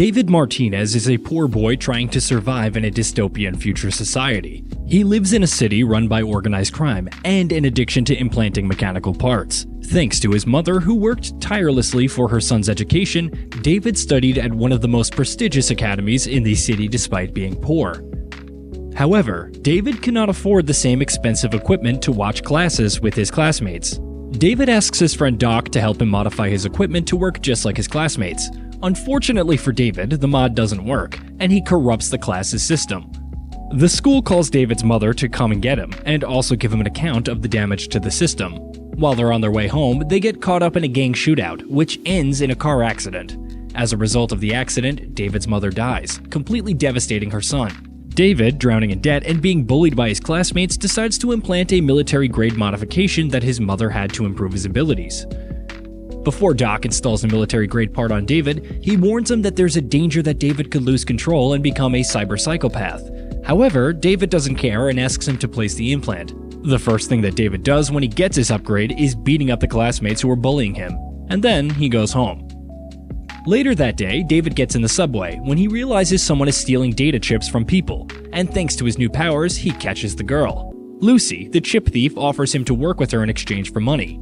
David Martinez is a poor boy trying to survive in a dystopian future society. He lives in a city run by organized crime and an addiction to implanting mechanical parts. Thanks to his mother, who worked tirelessly for her son's education, David studied at one of the most prestigious academies in the city despite being poor. However, David cannot afford the same expensive equipment to watch classes with his classmates. David asks his friend Doc to help him modify his equipment to work just like his classmates. Unfortunately for David, the mod doesn't work, and he corrupts the class's system. The school calls David's mother to come and get him, and also give him an account of the damage to the system. While they're on their way home, they get caught up in a gang shootout, which ends in a car accident. As a result of the accident, David's mother dies, completely devastating her son. David, drowning in debt and being bullied by his classmates, decides to implant a military-grade modification that his mother had to improve his abilities. Before Doc installs a military-grade part on David, he warns him that there's a danger that David could lose control and become a cyber psychopath. However, David doesn't care and asks him to place the implant. The first thing that David does when he gets his upgrade is beating up the classmates who are bullying him, and then he goes home. Later that day, David gets in the subway when he realizes someone is stealing data chips from people, and thanks to his new powers, he catches the girl. Lucy, the chip thief, offers him to work with her in exchange for money.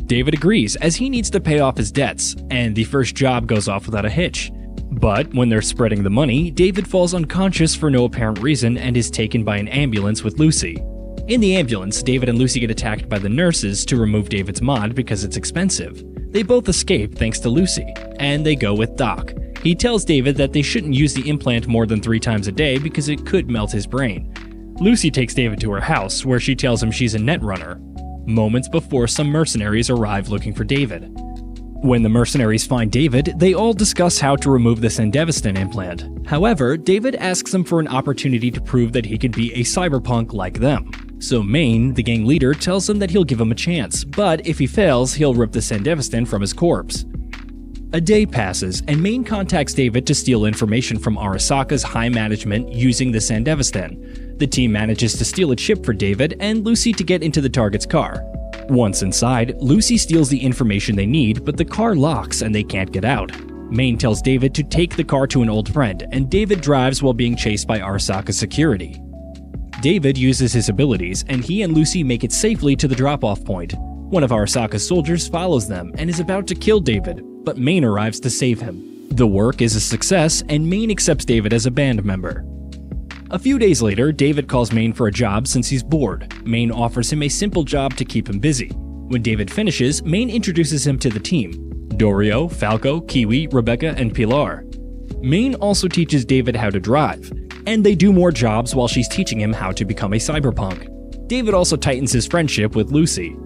David agrees as he needs to pay off his debts, and the first job goes off without a hitch. But when they're spreading the money, David falls unconscious for no apparent reason and is taken by an ambulance with Lucy. In the ambulance, David and Lucy get attacked by the nurses to remove David's mod because it's expensive. They both escape thanks to Lucy, and they go with Doc. He tells David that they shouldn't use the implant more than 3 times a day because it could melt his brain. Lucy takes David to her house, where she tells him she's a netrunner. Moments before some mercenaries arrive looking for David. When the mercenaries find David, they all discuss how to remove the Sandevistan implant. However, David asks them for an opportunity to prove that he could be a cyberpunk like them. So Maine, the gang leader, tells him that he'll give him a chance, but if he fails, he'll rip the Sandevistan from his corpse. A day passes, and Maine contacts David to steal information from Arasaka's high management using the Sandevistan. The team manages to steal a chip for David and Lucy to get into the target's car. Once inside, Lucy steals the information they need, but the car locks and they can't get out. Maine tells David to take the car to an old friend, and David drives while being chased by Arasaka's security. David uses his abilities, and he and Lucy make it safely to the drop-off point. One of Arasaka's soldiers follows them and is about to kill David, but Maine arrives to save him. The work is a success, and Maine accepts David as a band member. A few days later, David calls Maine for a job since he's bored. Maine offers him a simple job to keep him busy. When David finishes, Maine introduces him to the team: Dorio, Falco, Kiwi, Rebecca, and Pilar. Maine also teaches David how to drive, and they do more jobs while she's teaching him how to become a cyberpunk. David also tightens his friendship with Lucy.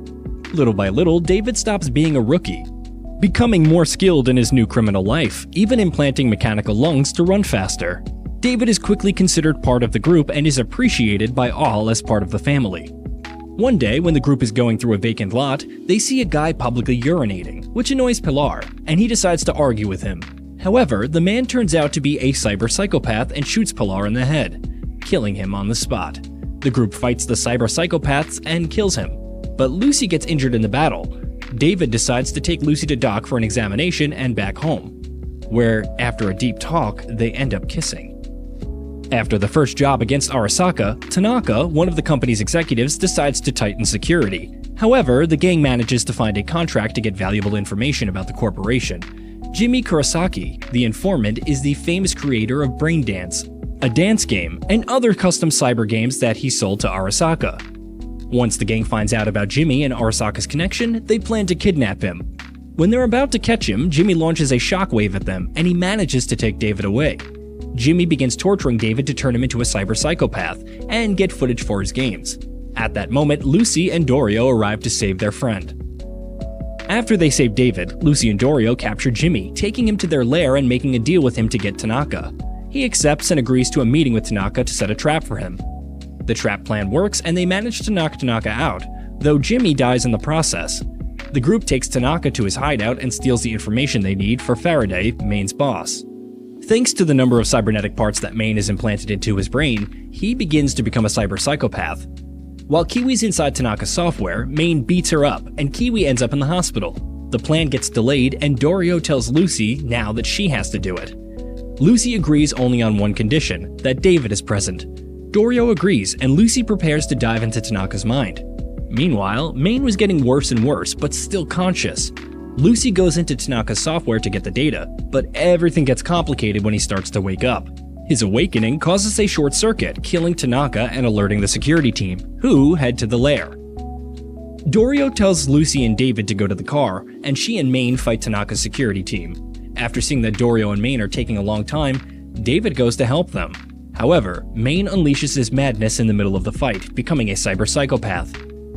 Little by little, David stops being a rookie, becoming more skilled in his new criminal life, even implanting mechanical lungs to run faster. David is quickly considered part of the group and is appreciated by all as part of the family. One day, when the group is going through a vacant lot, they see a guy publicly urinating, which annoys Pilar, and he decides to argue with him. However, the man turns out to be a cyber psychopath and shoots Pilar in the head, killing him on the spot. The group fights the cyber psychopaths and kills him, but Lucy gets injured in the battle. David decides to take Lucy to Doc for an examination and back home, where, after a deep talk, they end up kissing. After the first job against Arasaka, Tanaka, one of the company's executives, decides to tighten security. However, the gang manages to find a contract to get valuable information about the corporation. Jimmy Kurosaki, the informant, is the famous creator of Brain Dance, a dance game, and other custom cyber games that he sold to Arasaka. Once the gang finds out about Jimmy and Arasaka's connection, they plan to kidnap him. When they're about to catch him, Jimmy launches a shockwave at them, and he manages to take David away. Jimmy begins torturing David to turn him into a cyber psychopath and get footage for his games. At that moment, Lucy and Dorio arrive to save their friend. After they save David, Lucy and Dorio capture Jimmy, taking him to their lair and making a deal with him to get Tanaka. He accepts and agrees to a meeting with Tanaka to set a trap for him. The trap plan works and they manage to knock Tanaka out, though Jimmy dies in the process. The group takes Tanaka to his hideout and steals the information they need for Faraday, Maine's boss. Thanks to the number of cybernetic parts that Maine is implanted into his brain, he begins to become a cyber psychopath. While Kiwi's inside Tanaka's software, Maine beats her up, and Kiwi ends up in the hospital. The plan gets delayed, and Dorio tells Lucy now that she has to do it. Lucy agrees only on one condition, that David is present. Dorio agrees, and Lucy prepares to dive into Tanaka's mind. Meanwhile, Main was getting worse and worse, but still conscious. Lucy goes into Tanaka's software to get the data, but everything gets complicated when he starts to wake up. His awakening causes a short circuit, killing Tanaka and alerting the security team, who head to the lair. Dorio tells Lucy and David to go to the car, and she and Main fight Tanaka's security team. After seeing that Dorio and Main are taking a long time, David goes to help them. However, Main unleashes his madness in the middle of the fight, becoming a cyber psychopath.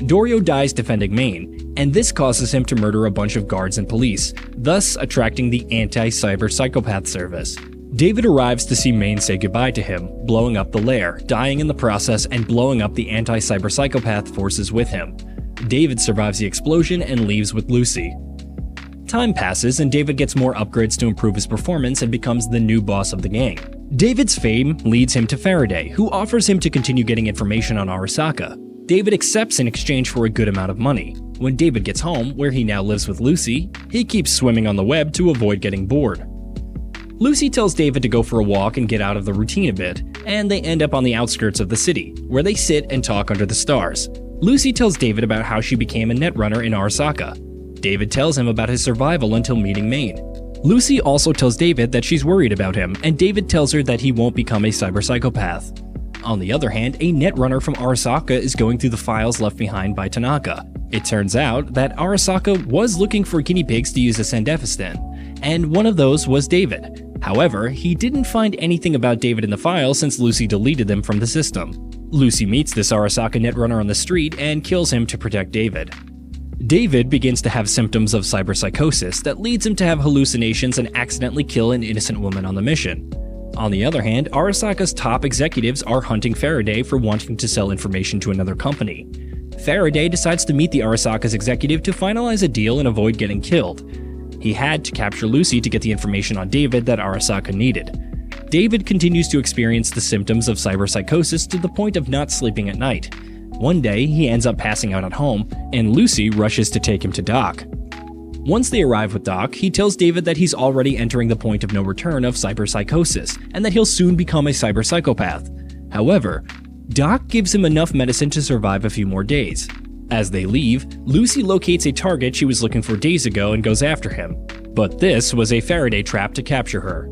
Dorio dies defending Main, and this causes him to murder a bunch of guards and police, thus attracting the anti-cyber psychopath service. David arrives to see Main say goodbye to him, blowing up the lair, dying in the process and blowing up the anti-cyber psychopath forces with him. David survives the explosion and leaves with Lucy. Time passes and David gets more upgrades to improve his performance and becomes the new boss of the gang. David's fame leads him to Faraday, who offers him to continue getting information on Arasaka. David accepts in exchange for a good amount of money. When David gets home, where he now lives with Lucy, he keeps swimming on the web to avoid getting bored. Lucy tells David to go for a walk and get out of the routine a bit, and they end up on the outskirts of the city, where they sit and talk under the stars. Lucy tells David about how she became a netrunner in Arasaka. David tells him about his survival until meeting Main. Lucy also tells David that she's worried about him, and David tells her that he won't become a cyber psychopath. On the other hand, a netrunner from Arasaka is going through the files left behind by Tanaka. It turns out that Arasaka was looking for guinea pigs to use as Sandefistan, and one of those was David. However, he didn't find anything about David in the file since Lucy deleted them from the system. Lucy meets this Arasaka netrunner on the street and kills him to protect David. David begins to have symptoms of cyberpsychosis that leads him to have hallucinations and accidentally kill an innocent woman on the mission. On the other hand, Arasaka's top executives are hunting Faraday for wanting to sell information to another company. Faraday decides to meet the Arasaka's executive to finalize a deal and avoid getting killed. He had to capture Lucy to get the information on David that Arasaka needed. David continues to experience the symptoms of cyberpsychosis to the point of not sleeping at night. One day, he ends up passing out at home, and Lucy rushes to take him to Doc. Once they arrive with Doc, he tells David that he's already entering the point of no return of cyberpsychosis, and that he'll soon become a cyber psychopath. However, Doc gives him enough medicine to survive a few more days. As they leave, Lucy locates a target she was looking for days ago and goes after him. But this was a Faraday trap to capture her.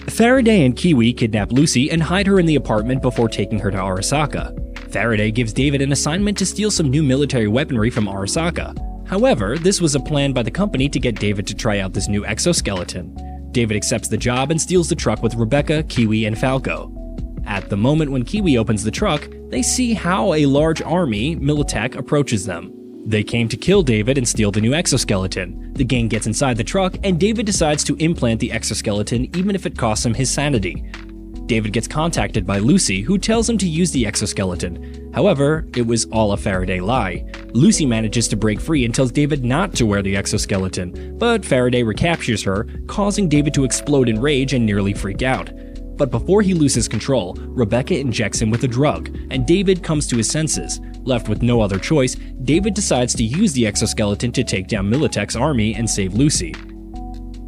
Faraday and Kiwi kidnap Lucy and hide her in the apartment before taking her to Arasaka. Faraday gives David an assignment to steal some new military weaponry from Arasaka. However, this was a plan by the company to get David to try out this new exoskeleton. David accepts the job and steals the truck with Rebecca, Kiwi, and Falco. At the moment when Kiwi opens the truck, they see how a large army, Militech, approaches them. They came to kill David and steal the new exoskeleton. The gang gets inside the truck, and David decides to implant the exoskeleton even if it costs him his sanity. David gets contacted by Lucy, who tells him to use the exoskeleton. However, it was all a Faraday lie. Lucy manages to break free and tells David not to wear the exoskeleton, but Faraday recaptures her, causing David to explode in rage and nearly freak out. But before he loses control, Rebecca injects him with a drug, and David comes to his senses. Left with no other choice, David decides to use the exoskeleton to take down Militech's army and save Lucy.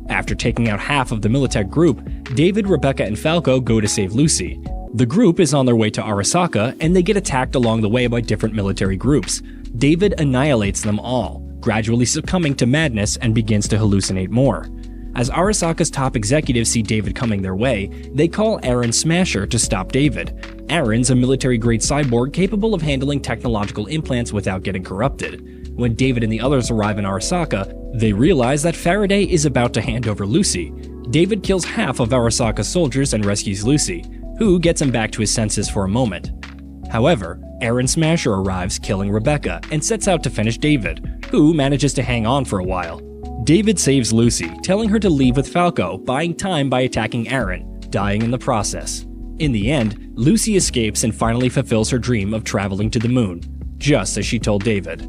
After taking out half of the Militech group, David, Rebecca, and Falco go to save Lucy. The group is on their way to Arasaka, and they get attacked along the way by different military groups. David annihilates them all, gradually succumbing to madness and begins to hallucinate more. As Arasaka's top executives see David coming their way, they call Aaron Smasher to stop David. Aaron's a military-grade cyborg capable of handling technological implants without getting corrupted. When David and the others arrive in Arasaka, they realize that Faraday is about to hand over Lucy. David kills half of Arasaka's soldiers and rescues Lucy, who gets him back to his senses for a moment. However, Aaron Smasher arrives, killing Rebecca, and sets out to finish David, who manages to hang on for a while. David saves Lucy, telling her to leave with Falco, buying time by attacking Aaron, dying in the process. In the end, Lucy escapes and finally fulfills her dream of traveling to the moon, just as she told David.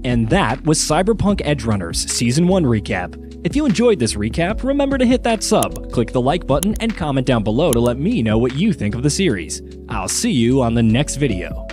And that was Cyberpunk Edgerunners Season 1 recap. If you enjoyed this recap, remember to hit that sub, click the like button, and comment down below to let me know what you think of the series. I'll see you on the next video.